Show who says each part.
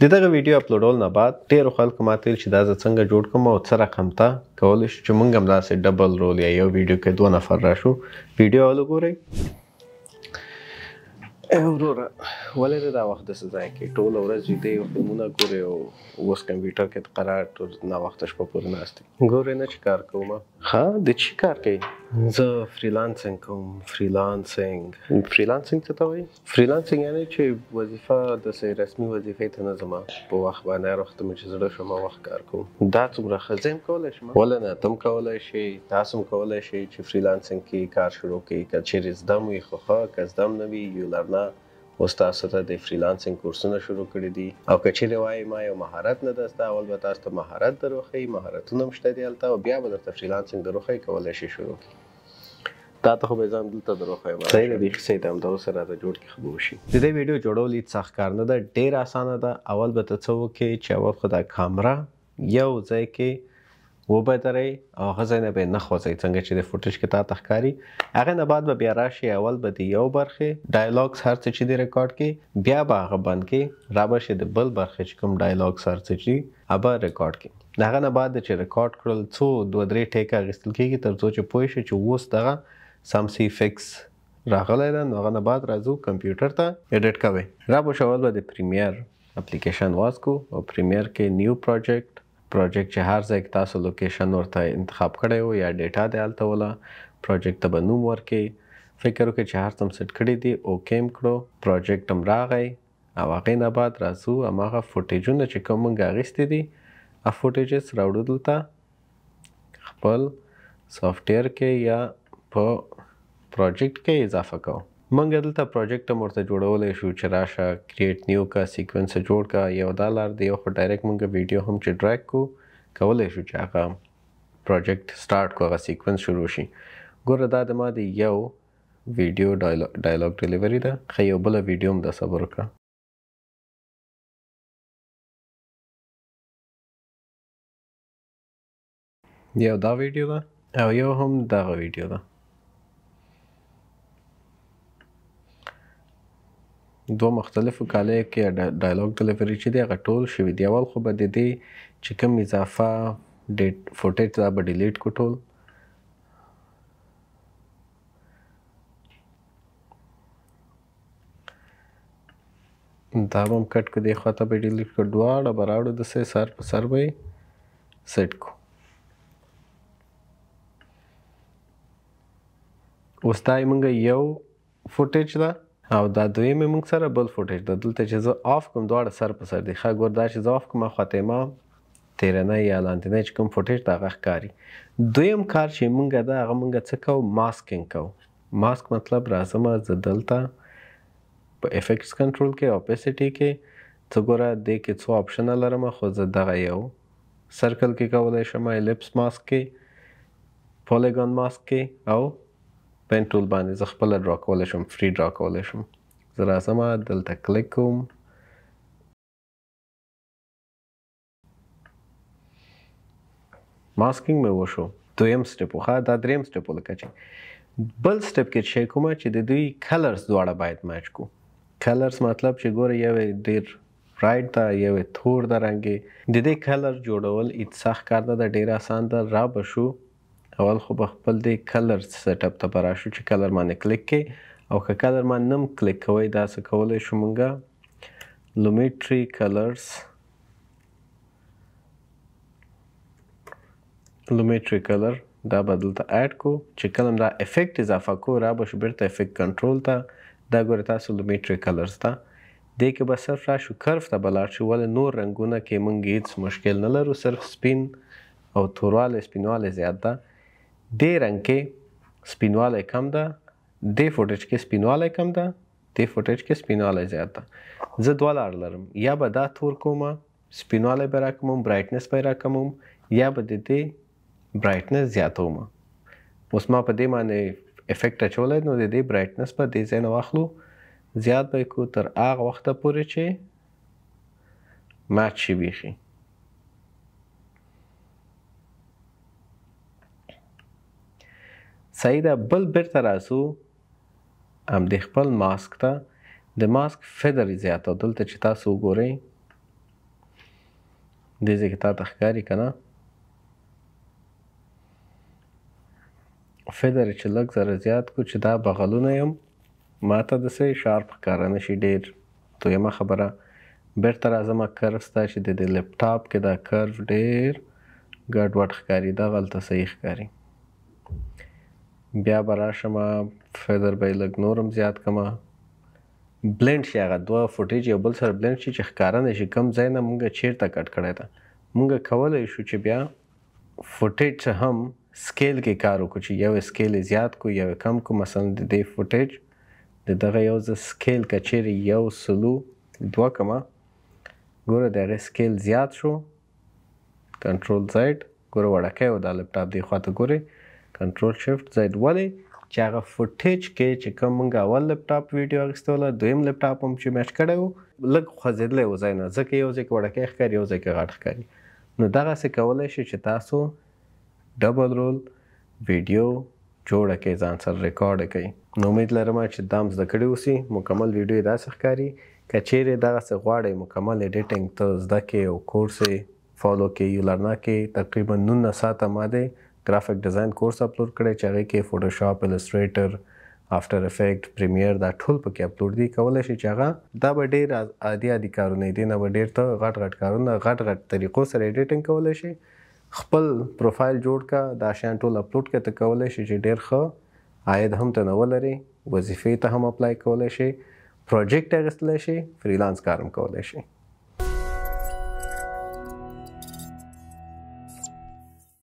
Speaker 1: د دغه ویډیو اپلوډول نه بعد ډیرو خلکو ماته ویل چې دا زه څنګه جوړ کړم او څه رقم ته کولی شو چې موږ هم داسې ډبل رول یا یو ویډیو کې 2 نفر راشو. ویډیو اول وګورئ. وروره ولې دې دا وخت داسې ځای کې ټوله ورځ ویده یې فلمونه ګورې او اوس کمپیوټر کې قرار ټول ناوخته شپه پورې ناست یې ګورې نه چې کار کوم. ښه د چی کار کوي؟ زه فریلانسینګ کوم. فریلانسینګ څه ته وایي؟ فریلانسینګ یعنی چې وظیفه داسې رسمي وظیفې ته نه ځم په وخت باندې هر وخت مې چې زړه شم وخت کار کوم. دا څومره ښه زه هم کولی شم؟ ولې نه ته هم کولی شي تاسو هم کولی شئ چې فریلانسینګ کې کار شروع کړئ. که چیرې زده مو وي خو ښه، که زده هم نه وي یو لرنه اوس تاسو ته د فریلانسینګ کورسونه شروع کړي دي او که چیرې وایي ما یو مهارت نه ده زده، اول به تاسو ته مهارت در وښیي، مهارتونه هم شته دي هلته او بیا به درته فریلانسینګ در وښیي، کولی شئ شروع کړئ. تا ته خو به زه هم دلته در وښیم. صحیح ده، بیخي صحیح ده، همدغسې راته جوړ کړي ښه به وشي. د دې ویډیو جوړول هېڅ سخت کار نه ده، ډېر اسانه ده. اول به ته څه وکړې چې اول خو دا کامره یو ځای کې وبدروئ او هغه ځای نه به یې نه خوځئ څنګه چې د فوټیج کې تا ته ښکاري. هغې نه بعد به بیا راشئ، اول به د یو برخې ډایلاګز هر څه چې دی ریکارډ کړي، بیا به هغه بند کړي، را به شئ د بل برخې چې کوم ډایلاګز هر څه چې دي هغه ریکارډ کړي. د هغه نه بعد چې ریکارډ کړل څو 2-3 ټیکه اخیستل کېږي تر څو چې پوه شئ چې اوس دغه سم سی فکس راغلی ده. نو هغه نه بعد راځو کمپیوټر ته ایډیټ کوئ. را به شو اول به د پریمیر اپلیکیشن واز کو او پریمیر کې نیو پروجیکټ چې هر ځای کې تاسو لوکیشن ورته انتخاب کړی و یا ډیټا دی هلته وله پروجیکټ ته به نوم ورکړئ. فکر وکړئ چې هر څه م سیټ کړي دي، اوکې م کړو، پروجیکټ هم راغی او هغې نه بعد راځو هماغه فوټیجونه چې کوم موږ اخیستي دي هغه فوټیجز راوړو دلته خپل سافټویر کې یا په پروجیکټ کې اضافه کوو. موږ دلته پروجیکټ هم ورته جوړولی شو چې راشه کریټ نیو کا، سیکونس جوړ کا، یو دا لار دی. یو خو ډایرکټ موږ ویډیو هم چې ډریګ کو کولی شو چې هغه پروجیکټ سټارټ کو، هغه سیکونس شروع شي. ګوره دا د ما د یو ویډیو ډایلاګ ډیلیوري ده. ښه یو بله ویډیو هم ده، صبر وکړه. یو دا ویډیو ده او یو هم دغه ویډیو ده. دوه مختلفو کالیو کې ډایلاګ ډیلیوري چې دی هغه ټول شوي دي. اول خو به د دې چې کوم اضافه فوټیج دا به ډیلیټ کړو ټول. دا به هم کټ کړو، دې خوا ته به یې ډیلیټ کړو، دواړه به راوړو داسې سر په سر به یې سیټ کړو. اوس دا یې موږ یو فوټیج ده او دا دویم یې موږ سره بل فوټیج ده. دلته چې زه آف کړم دواړه سر په سر دي. ښه ګور دا چې زه آف کړم خواته یې ما تیرنی یا لاندنی چې کوم فوټیج ده هغه ښکاري. دویم کار چې موږ ده هغه موږ څه کوو؟ ماسکینګ کوو. ماسک مطلب راځم زه دلته په افیکټس کنټرول کې اوپیسټي کې څه ګوره دې کې څو آپشنه لرم، خو زه دغه یو سرکل کې کولی شم، الیپس ماسک کې، پولیګون ماسک کې او پین ټول باندې زه خپله ډرا کولی شم، فری ډرا کولی شم. زه راځم دلته کلیک کوم، ماسکینګ مې وشو. دویم سټپ و. ښه دا دریم سټپ و. لکه چې بل سټپ کې چې کومه چې د دوی کلرز دواړه باید میچ کو. کلرز مطلب چې ګوره یو یې ډېر برایټ ده، یو یې تور ده رنګې. د دې کلر جوړول هېڅ سخت کار نه ده، ډېر اسان ده. را به شو اول خو به خپل د کلر سیټ اپ ته به راشو چې کلر باندې کلیک کې او که کلر باندې نه م کلیک کوئ دا څه کولی شو موږ لومیټري کلرز، لومیټري کلر دا به دلته اډ کو. چې کله دا افیکټ اضافه کو را به شو بیرته افیکټ کنټرول ته. دا ګوره تاسو لومیټري کلرز ته دې کې به صرف راشو کرف ته به لاړ شو. ولې نور رنګونه کې موږ هېڅ مشکل نه لرو، صرف سپین او توروالی سپینوالی زیات ده. دې رنګ کې سپینوالی کم ده، دې فوټیج کې سپینوالی کم ده، دې فوټیج کې سپینوالی زیات ده. زه دوه لارې لرم، یا به دا تور کومه سپینوالی به راکموم، برایټنس به یې راکموم، یا به د دې برایټنس زیاتوم. اوس ما په دې باندې افیکټ اچولی نو د دې برایټنس به دې ځای نه واخلو، زیات به یې کړو تر هغه وخته پورې چې میچ شي بیخي. صحیح ده. بل بیرته راځو همدې خپل ماسک ته. د ماسک فیدر یې زیاتو. دلته چې تاسو وګورئ دې ځای کې تا ته ښکاري که نه فدر چې لږ زره زیات کړو چې دا بغلونه یم ما ته داسې شارپ ښکاره نه شي ډېر دویمه خبره بیرته راځمه کرف ستا چې د دې لپټاپ کې دا کرف ډېر ګډوډ ښکاري دغلته صحیح ښکاري بیا به راشمه فدر به یې لږ نور هم زیات کړمه بلینډ شي هغه دوه فوټیج یو بل سره بلینډ شي چې ښکاره نه شي کوم ځای نه مونږ چیرته کټ کړی ده مونږ کولی شو چې بیا فوټیج څه هم سکیل کې کار وکړو چې یو سکیل یې زیات کړو یو یې کم کړو مثلا د دې فوټیج د دغه یو زه سکیل که چیرې 102 کړمه ګوره د هغې سکیل زیات شو کنټرول زیډ ګوره وړکی و دا لپټاپ دې خواته ګورې کنټرول شفټ زیډ ولې چې هغه فوټیج کې چې کوم موږ اول لپټاپ ویډیو اخیستوله دویم لپټاپ هم چې میچ کړی و لږ خوځېدلی و ځای نه ځکه یو ځای کې وړکی ښکاري یو ځای کې غټ ښکاري نو دغسې کولی شي چې تاسو ډبل رول ویډیو جوړه کړئ ځان سره ریکارډ یې کړئ نو امید لرم چې دا هم زده کړي اوسي مکمل ویډیو یې داسې ښکاري که چیرې دغسې غواړئ مکمل ایډیټینګ ته زده کړئ او کورس یې فالو کړئ یولرنا کې تقریبا 19 ساعته ما دی ګرافیک ډیزاین کورس اپلوډ کړی چې هغې کې فوټوشاپ السټریټر آفټر افیکټ پریمیر دا ټول پکې اپلوډ دي کولی شي چې هغه دا به ډېر عادي کارونه دي نه به ډېر ته غټ کارونه غټ طریقو سره ایډیټینګ کولی شي خپل پروفایل جوړ کا دا شیان ټول اپلوډ کړه ته کولی شي چې ډېر ښه عاید هم ته نه ولري وظیفې ته هم اپلای کولی شي پروجیکټ اخیستلی شي فریلانس کار هم کولی شي